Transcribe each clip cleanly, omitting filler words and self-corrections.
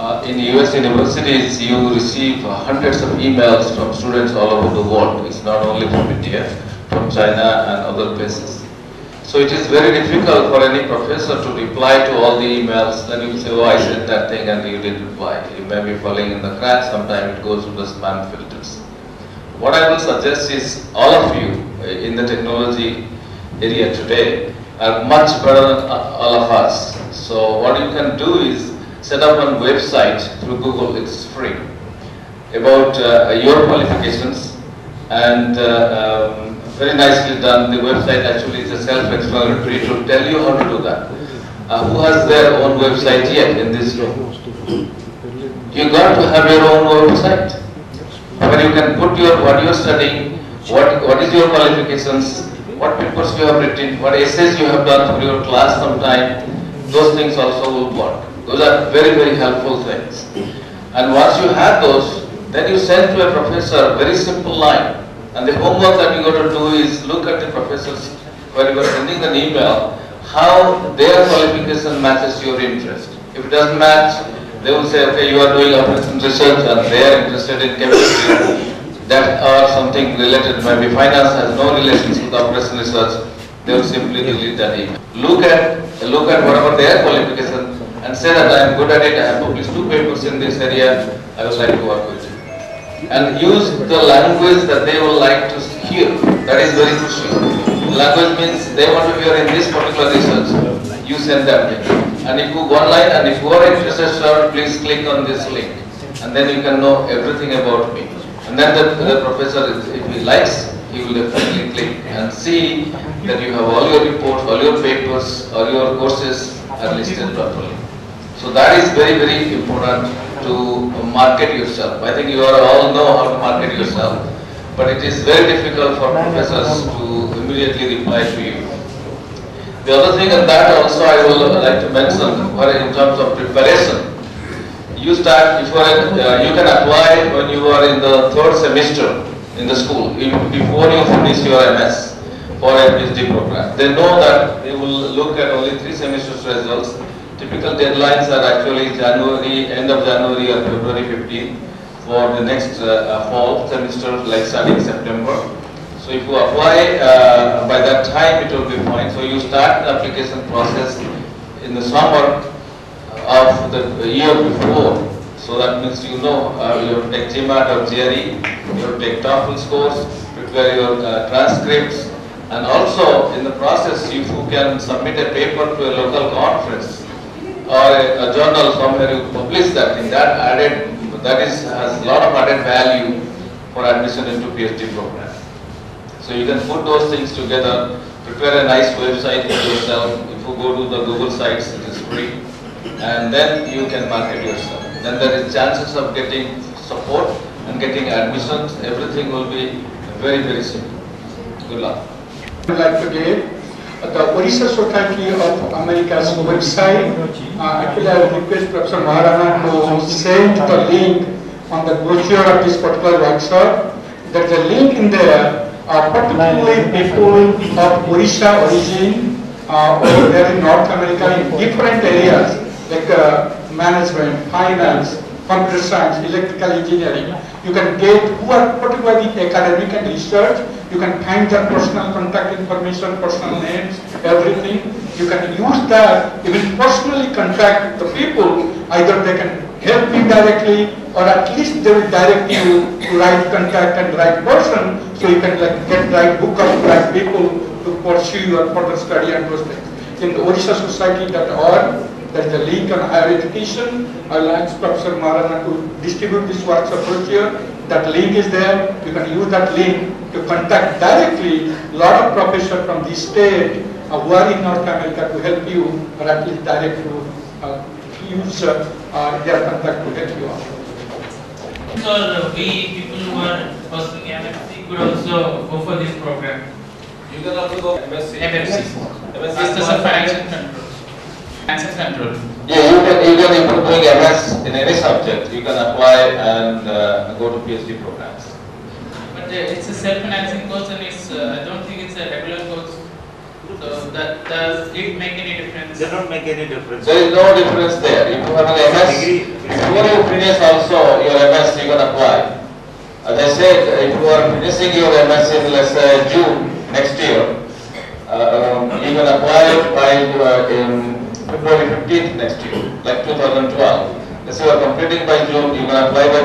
In US universities, you receive hundreds of emails from students all over the world. It's not only from India, from China and other places. So it is very difficult for any professor to reply to all the emails. Then you say, oh, I said that thing and you didn't reply. You may be falling in the cracks. Sometimes it goes to the spam filters. What I will suggest is all of you in the technology area today are much better than all of us. So what you can do is set up one website through Google, it's free, about your qualifications, and very nicely done. The website actually is a self-explanatory to tell you how to do that. Who has their own website yet in this room? You got to have your own website where you can put your what you are studying, what is your qualifications, what papers you have written, what essays you have done for your class sometime. Those things also will work. Those are very, very helpful things. And once you have those, then you send to a professor a very simple line. And the homework that you got to do is look at the professors when you are sending an email, how their qualification matches your interest. If it doesn't match, they will say, okay, you are doing operation research and they are interested in chemistry. That or something related, maybe finance has no relations with operation research. They will simply delete that email. Look at whatever their qualification and say that I am good at it, I have published 2 papers in this area, I would like to work with you. And use the language that they would like to hear. That is very crucial. Language means they want to hear in this particular research. You send that link. And if you go online and if you are interested, sir, please click on this link. And then you can know everything about me. And then the professor, if he likes, he will definitely click and see that you have all your reports, all your papers, all your courses are listed properly. So that is very, very important to market yourself. I think you all know how to market yourself, but it is very difficult for professors to immediately reply to you. The other thing, and that also I will like to mention, in terms of preparation, you start before you can apply when you are in the 3rd semester in the school, before you finish your MS for a PhD program. They know that they will look at only 3 semesters results. Typical deadlines are actually January, end of January or February 15 for the next fall semester, like starting September. So if you apply by that time, it will be fine. So you start the application process in the summer of the year before. So that means you know you have to take GMAT or GRE, you have to take TOEFL scores, prepare your transcripts, and also in the process if you can submit a paper to a local conference or a journal somewhere, you publish that thing, that has a lot of added value for admission into PhD program. So you can put those things together, prepare a nice website for yourself. If you go to the Google sites, it is free, and then you can market yourself. Then there is chances of getting support and getting admissions. Everything will be very, very simple. Good luck. I would like to give the OSA Society of America's website. Actually, I will request Professor Maharana to send the link on the brochure of this particular workshop. There is a link in there, particularly people of Orissa origin over there in North America in different areas like management, finance, computer science, electrical engineering. You can get who are particularly academic and research. You can find their personal contact information, personal names, everything. You can use that, even personally contact the people. Either they can help you directly, or at least they will direct you to right contact and right person, so you can like get right book of right people to pursue your further study and those things. In the OrissaSociety.org, there is a link on higher education. I will ask Professor Maharana to distribute this workshop brochure. That link is there. You can use that link to contact directly a lot of professors from this state who are in North America to help you, or at least direct to use their contact to help you out. So we people who are pursuing MFC could also go for this program. You can also go MSc. Masters of Financial Control. Financial Control. Yeah, you can if you're doing MS in any subject, you can apply and go to PhD programs. But it's a self-financing course, and it's I don't think it's a regular course. So does it make any difference? They don't make any difference. There is no difference there. If you have an MS, before you finish also your MS, you can apply. As I said, if you are finishing your MS in, let's say, June next year, you can apply by in February 15th next year, like 2012. Let's say you are completing by June, you can apply by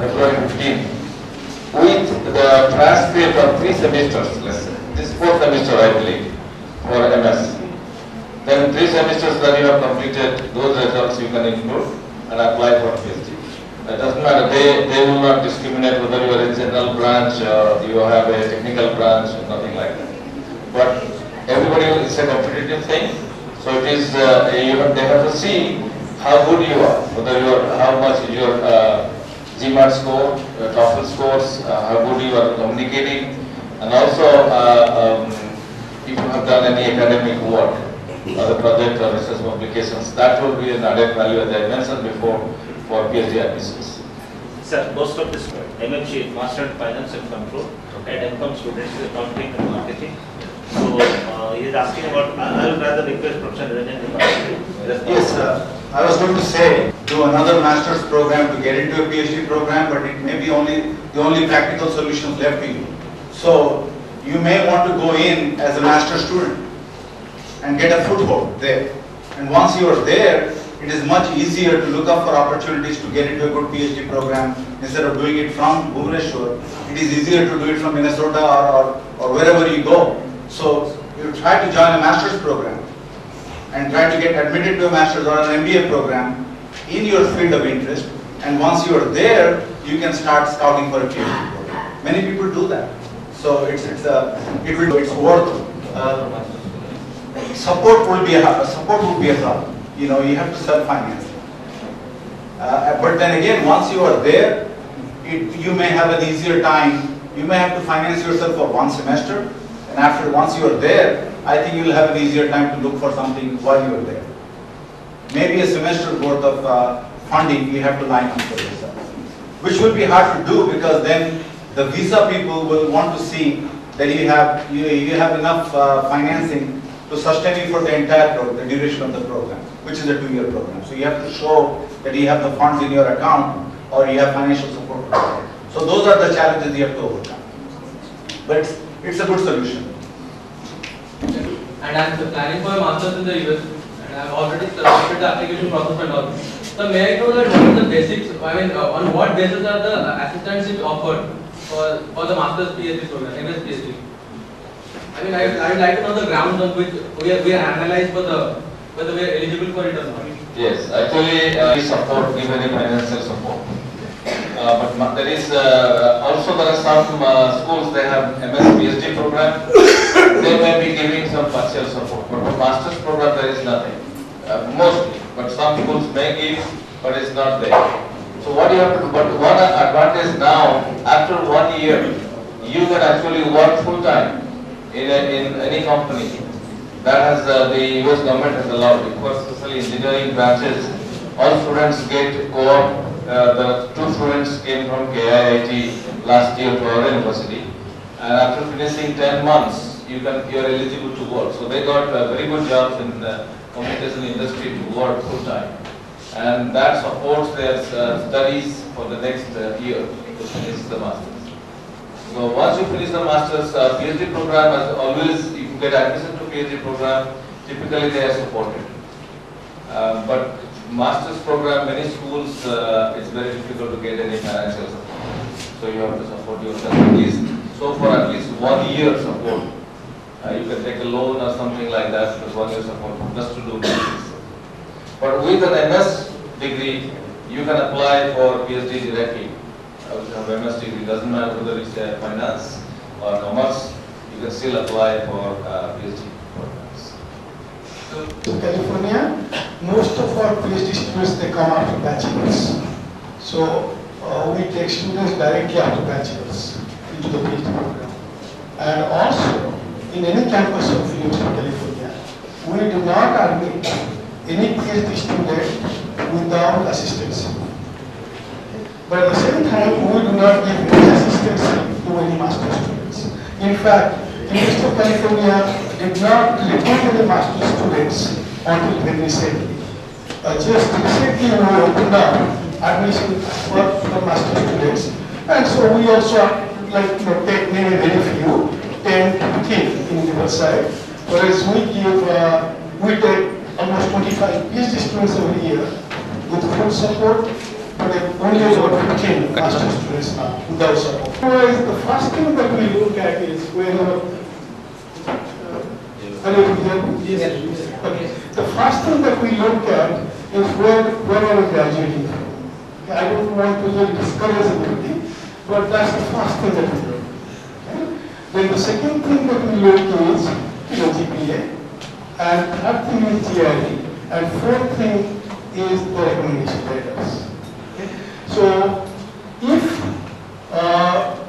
February 15th with the transcript of 3 semesters, let's say. This is 4th semester, I believe, for MS. Then 3 semesters that you have completed, those results you can include and apply for PhD. It doesn't matter, they will not discriminate whether you are in general branch or you have a technical branch or nothing like that. But everybody is a competitive thing, so it is, they have to see how good you are, whether you are, how much is your GMAT score, TOEFL scores, how good you are communicating, and also if you have done any academic work, other project or research publications, that will be an added value, as I mentioned before, for PhD admissions. Sir, most of this MFG, Master in Finance and Control, and MCOM students is accounting and marketing. So he is asking about, I would rather request Professor Ranjan to Yes, I was going to say, do another master's program to get into a PhD program, but it may be the only practical solutions left to you. So you may want to go in as a master's student and get a foothold there. And once you are there, it is much easier to look up for opportunities to get into a good PhD program instead of doing it from Bhubaneswar. It is easier to do it from Minnesota or wherever you go. So you try to join a master's program and try to get admitted to a master's or an MBA program in your field of interest. And once you are there, you can start scouting for a PhD program. Many people do that. So it's worth. Support would be a problem. You know, you have to self-finance. But then again, once you are there, you may have an easier time. You may have to finance yourself for 1 semester, and once you are there, I think you will have an easier time to look for something while you are there. Maybe a semester worth of funding you have to line up for yourself, which will be hard to do because then the visa people will want to see that you have enough financing to sustain you for the entire program, the duration of the program, which is a 2-year program. So you have to show that you have the funds in your account or you have financial support. So those are the challenges you have to overcome. But it's a good solution. And I'm planning for a master's in the US, and I've already started the application process and all. So may I know that what are the basics? I mean, on what basis are the assistantships offered for the master's PhD program, MS PhD? I mean, I would like to know the grounds on which we are analyzed for whether we are eligible for it or not. Yes, actually, we support, give any financial support. But there is also there are some schools they have MS PhD program. They may be giving some partial support, but for master's program there is nothing. Mostly, but some schools may give, but it's not there. So what you have to do? But one advantage now, after 1 year, you can actually work full time in any company. That has the US government has allowed it. For especially engineering branches, all students get co-op. The 2 students came from KIIT last year to our university, and after finishing 10 months, you are eligible to work. So they got very good jobs in the communication industry to work full time, and that supports their studies for the next year to finish the masters. So once you finish the masters, PhD program, as always, if you get admission to PhD program, typically they are supported. But master's program, many schools, it's very difficult to get any financial support. So you have to support yourself at least. So for at least 1 year support, you can take a loan or something like that, but 1 year support just to do business. But with an MS degree, you can apply for PhD directly. If you have MS degree, doesn't matter whether it's finance or commerce, you can still apply for PhD programs. To California, most of our PhD students, they come after bachelor's. So we take students directly after bachelor's into the PhD program. And also, in any campus of University of California, we do not admit any PhD student without assistance. But at the same time, we do not give any assistance to any master's students. In fact, University of California did not recruit any master students until very recently. Just recently we opened up admission for master students, and so we also take very few, 10 to 15 in Riverside, whereas we take almost 25 PhD students every year with full support, but only about 15 master students now without support. Otherwise, the first thing that we look at is the first thing that we look at is where are we graduating from. I don't want to discourage everything, but that's the first thing that we look. Okay? Then the second thing that we look is GPA, and third thing is GRE, and fourth thing is the recommendation letters. Okay? So if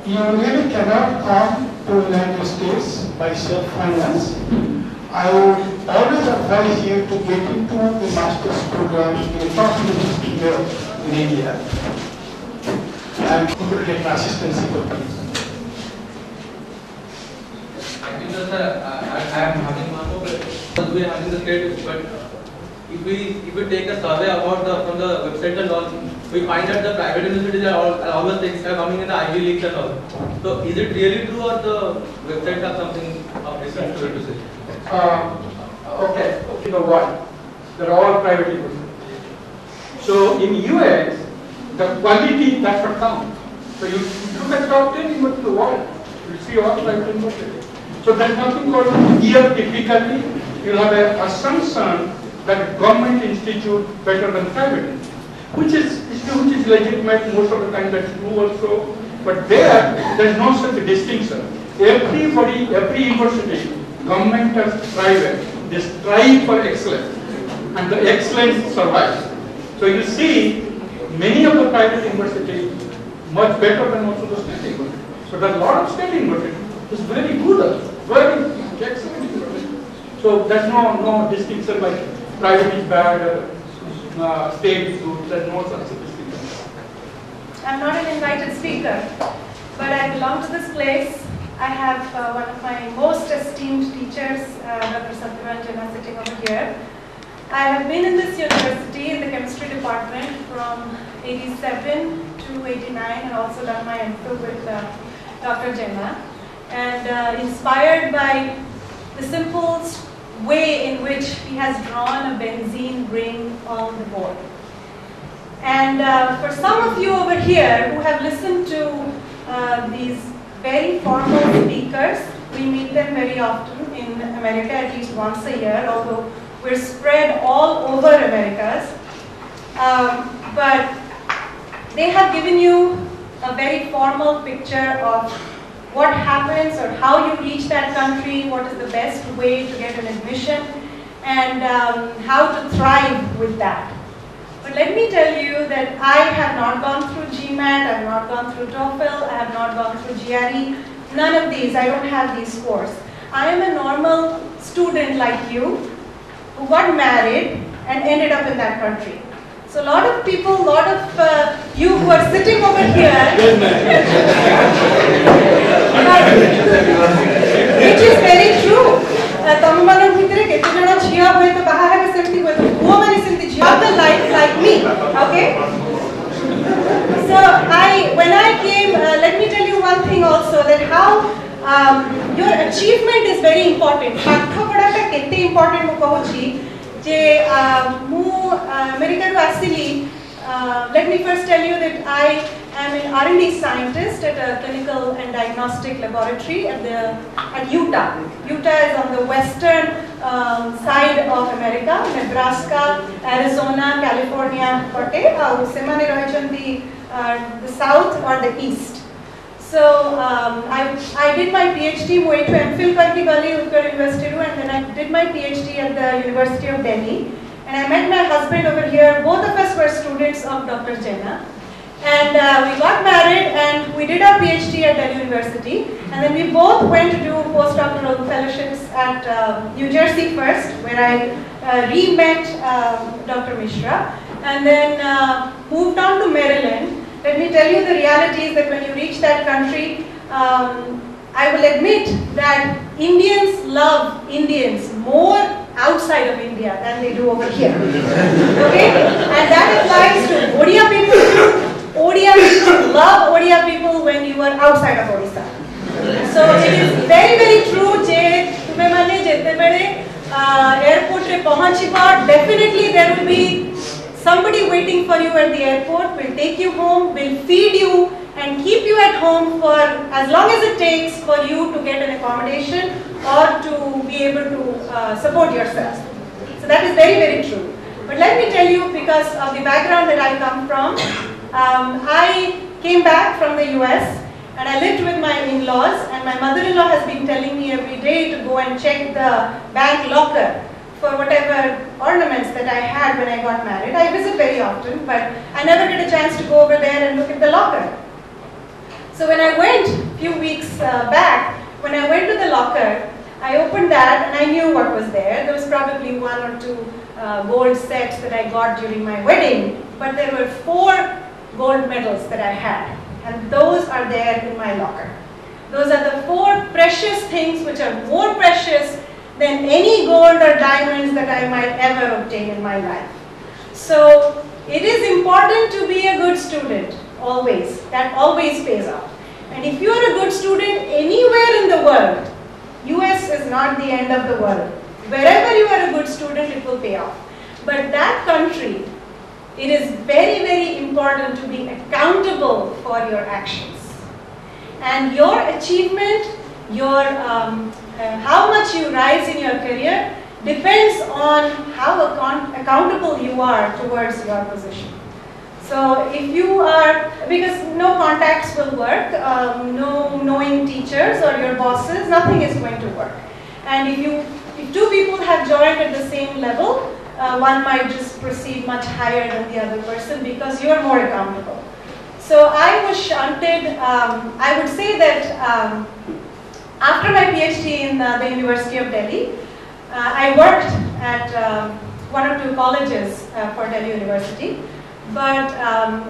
you really cannot come to the United States by self-finance, I would always advise you to get into the master's program in a top university here in India, and you will get an assistance for things. Sir, I am having one more question. We are having the state, but if we take a survey about from the website and all, we find that the private universities are always things are coming in the Ivy Leagues and all. So is it really true, or the websites have something of different story to say? Okay, you know what? They're all private universities. So in US, the quality that's what counts. So you look at top 10 universities in the world, you see all private universities. So there's nothing called year difficulty. You have an assumption that government institute better than private, which is legitimate most of the time. That's true also. But there's no such distinction. Everybody, every university, government or private, they strive for excellence, and the excellence survives. So you see, many of the private universities much better than most of the state universities. So there are a lot of state universities. It's very good, very excellent university. So there's no distinction like private is bad, state is good. There's no such distinction. I'm not an invited speaker, but I belong to this place. I have one of my most esteemed teachers, Dr. Satyavanjana, sitting over here. I have been in this university in the chemistry department from 87 to 89, and also done my MPhil with Dr. Jena. And inspired by the simple way in which he has drawn a benzene ring on the board. And for some of you over here who have listened to these very formal speakers, we meet them very often in America, at least once a year, although we're spread all over Americas. But they have given you a very formal picture of what happens or how you reach that country, what is the best way to get an admission, and how to thrive with that. But let me tell you that I have not gone through GMAT, I have not gone through TOEFL, I have not gone through GRE, none of these, I don't have these scores. I am a normal student like you who got married and ended up in that country. So a lot of people, a lot of you who are sitting over here, which is very true. Like me, okay? So when I came, let me tell you one thing also, that how your achievement is very important. Let me first tell you that I am an R&D scientist at a clinical and diagnostic laboratory at Utah. Utah is on the western side of America, Nebraska, Arizona, California, the south or the east. So I did my PhD, went to MPhil University, and then I did my PhD at the University of Delhi. And I met my husband over here. Both of us were students of Dr. Jena. And we got married and we did our PhD at Delhi University. And then we both went to do postdoctoral fellowships at New Jersey first, where I re-met Dr. Mishra. And then moved on to Maryland. Let me tell you, the reality is that when you reach that country, I will admit that Indians love Indians more outside of India than they do over here. Okay? And that applies to Odia people too. Odia people love Odia people when you are outside of Odisha. So it is very, very true je tume mane jete bere airport re pahunchiba, definitely there will be somebody waiting for you at the airport, will take you home, will feed you and keep you at home for as long as it takes for you to get an accommodation or to be able to support yourself. So that is very, very true. But let me tell you, because of the background that I come from, I came back from the US and I lived with my in-laws, and my mother-in-law has been telling me every day to go and check the bank locker for whatever ornaments that I had when I got married. I visit very often, but I never get a chance to go over there and look at the locker. So when I went a few weeks back, when I went to the locker, I opened that and I knew what was there. There was probably 1 or 2 gold sets that I got during my wedding, but there were 4 gold medals that I had, and those are there in my locker. Those are the 4 precious things which are more precious than any gold or diamonds that I might ever obtain in my life. So it is important to be a good student, always. That always pays off. And if you are a good student anywhere in the world, US is not the end of the world. Wherever you are a good student, it will pay off. But that country, it is very, very important to be accountable for your actions. And your achievement, your how much you rise in your career depends on how accountable you are towards your position. So if you are, because no contacts will work, no knowing teachers or your bosses, nothing is going to work. And if 2 people have joined at the same level, one might just proceed much higher than the other person because you are more accountable. So I was shunted, I would say that after my PhD in the University of Delhi, I worked at 1 or 2 colleges for Delhi University. But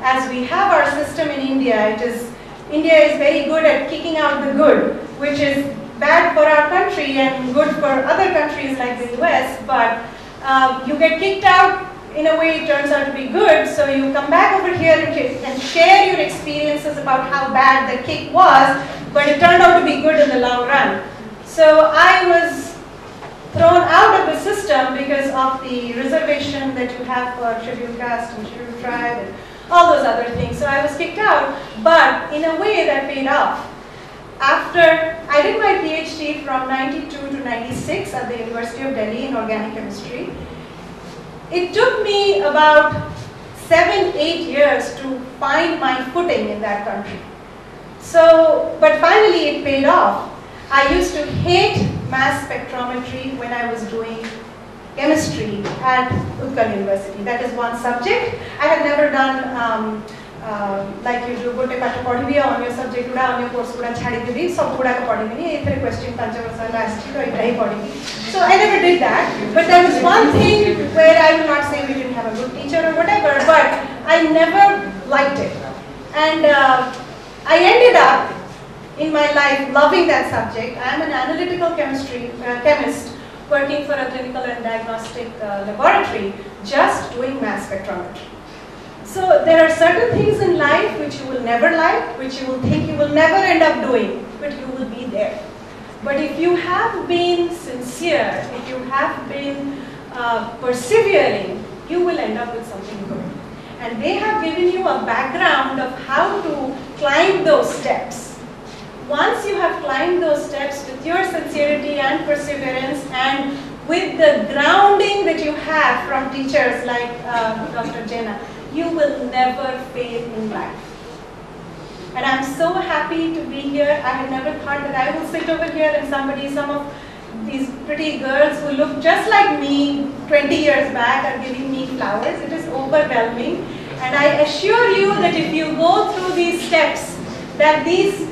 as we have our system in India, India is very good at kicking out the good, which is bad for our country and good for other countries like the US. But you get kicked out, in a way it turns out to be good, so you come back over here and share your experiences about how bad the kick was, but it turned out to be good in the long run. So I was thrown out of the system because of the reservation that you have for scheduled caste and scheduled tribe and all those other things. So I was kicked out, but in a way that paid off. After I did my PhD from 92 to 96 at the University of Delhi in organic chemistry, it took me about 7-8 years to find my footing in that country. So, but finally it paid off. I used to hate mass spectrometry when I was doing chemistry at Utkal University. That is one subject. I had never done like you do, gote path padhibi on your subject guda on your course guda chhadi debi sab guda ka padhibi ni ethre question 5 varsa last to ita hi padhibi. So I never did that, but there was one thing where I will not say we didn't have a good teacher or whatever, but I never liked it, and I ended up in my life loving that subject. I am an analytical chemist working for a clinical and diagnostic laboratory, just doing mass spectrometry. So there are certain things in life which you will never like, which you will think you will never end up doing, but you will be there. But if you have been sincere, if you have been persevering, you will end up with something good. And they have given you a background of how to climb those steps. Once you have climbed those steps with your sincerity and perseverance and with the grounding that you have from teachers like Dr. Jena, you will never fail in life. And I'm so happy to be here. I had never thought that I will sit over here and some of these pretty girls who look just like me 20 years back are giving me flowers. It is overwhelming. And I assure you that if you go through these steps that these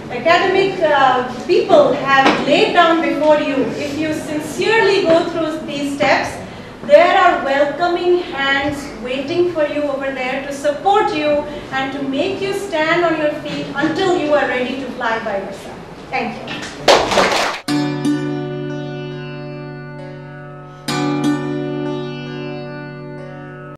academic people have laid down before you, if you sincerely go through these steps, there are welcoming hands waiting for you over there to support you and to make you stand on your feet until you are ready to fly by yourself. Thank you.